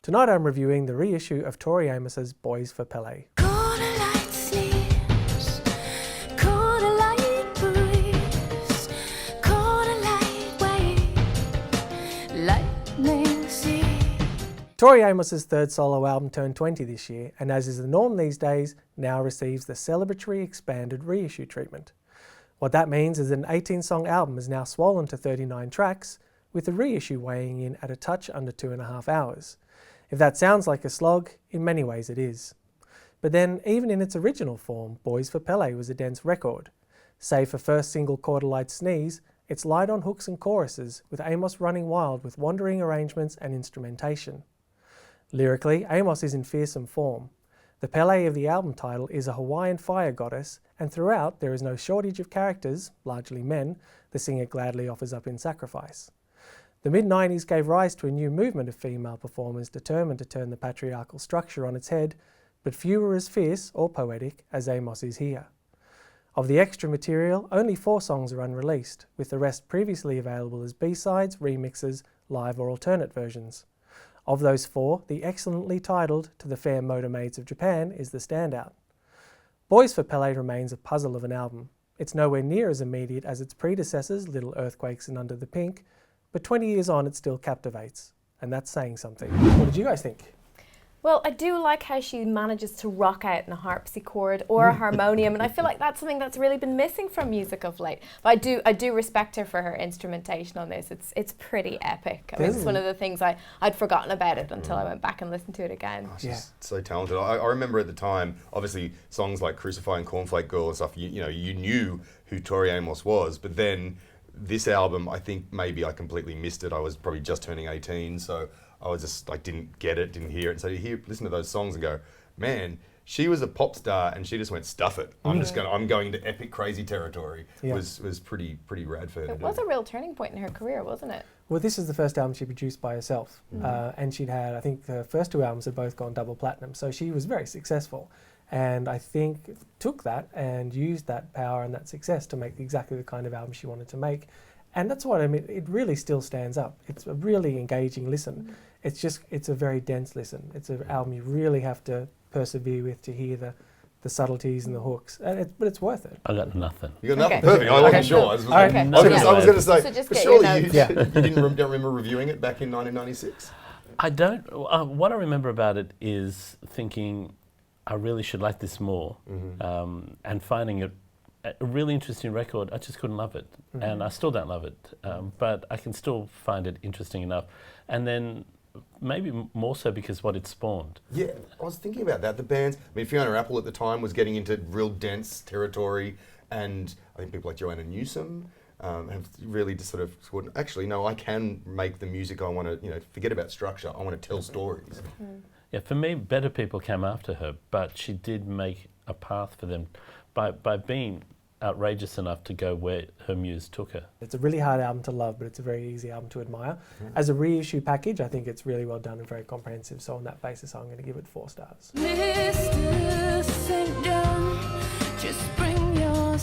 Tonight I'm reviewing the reissue of Tori Amos's Boys for Pele. Tori Amos's third solo album turned 20 this year, and as is the norm these days, now receives the celebratory expanded reissue treatment. What that means is that an 18-song album is now swollen to 39 tracks, with the reissue weighing in at a touch under 2.5 hours. If that sounds like a slog, in many ways it is. But then, even in its original form, Boys for Pele was a dense record. Save for first single Quarter-Light Sneeze, it's light on hooks and choruses, with Amos running wild with wandering arrangements and instrumentation. Lyrically, Amos is in fearsome form. The Pele of the album title is a Hawaiian fire goddess, and throughout there is no shortage of characters, largely men, the singer gladly offers up in sacrifice. The mid-90s gave rise to a new movement of female performers determined to turn the patriarchal structure on its head, but few were as fierce or poetic as Amos is here. Of the extra material, only 4 songs are unreleased, with the rest previously available as B-sides, remixes, live or alternate versions. Of those 4, the excellently titled To the Fair Motor Maids of Japan is the standout. Boys for Pele remains a puzzle of an album. It's nowhere near as immediate as its predecessors, Little Earthquakes and Under the Pink, but 20 years on it still captivates, and that's saying something. What did you guys think? Well, I do like how she manages to rock out in a harpsichord or a harmonium, and I feel like that's something that's really been missing from music of late. But I do respect her for her instrumentation on this. It's pretty epic. I mean, it's one of the things I'd forgotten about it until I went back and listened to it again. Oh, she's so talented. I remember at the time, obviously, songs like Crucify and Cornflake Girl and stuff, you knew who Tori Amos was, but then this album, I think maybe I completely missed it. I was probably just turning 18, so I was just like, didn't get it, didn't hear it. So you listen to those songs and go, man, she was a pop star and she just went, stuff it. I'm going to epic crazy territory. Yeah. Was pretty rad for her. It was a real turning point in her career, wasn't it? Well, this is the first album she produced by herself. And she'd had, I think the first 2 albums had both gone double platinum. So she was very successful. And I think took that and used that power and that success to make exactly the kind of album she wanted to make. And that's what I mean, it really still stands up. It's a really engaging listen. It's a very dense listen. It's an album you really have to persevere with to hear the subtleties and the hooks. But it's worth it. I got nothing. You got nothing? Perfect. I wasn't sure. I was going to say, so surely you don't remember reviewing it back in 1996? I don't. What I remember about it is thinking, I really should like this more, and finding it a really interesting record. I just couldn't love it, and I still don't love it, but I can still find it interesting enough. And then maybe more so because what it spawned. Yeah, I was thinking about that. The bands, I mean, Fiona Apple at the time was getting into real dense territory, and I think people like Joanna Newsom have really just sort of thought, actually, no, I can make the music I want to, forget about structure. I want to tell stories. Yeah, for me, better people came after her, but she did make a path for them by being outrageous enough to go where her muse took her. It's a really hard album to love, but it's a very easy album to admire. As a reissue package, I think it's really well done and very comprehensive, so on that basis I'm going to give it 4 stars. Mr. St. John, just bring your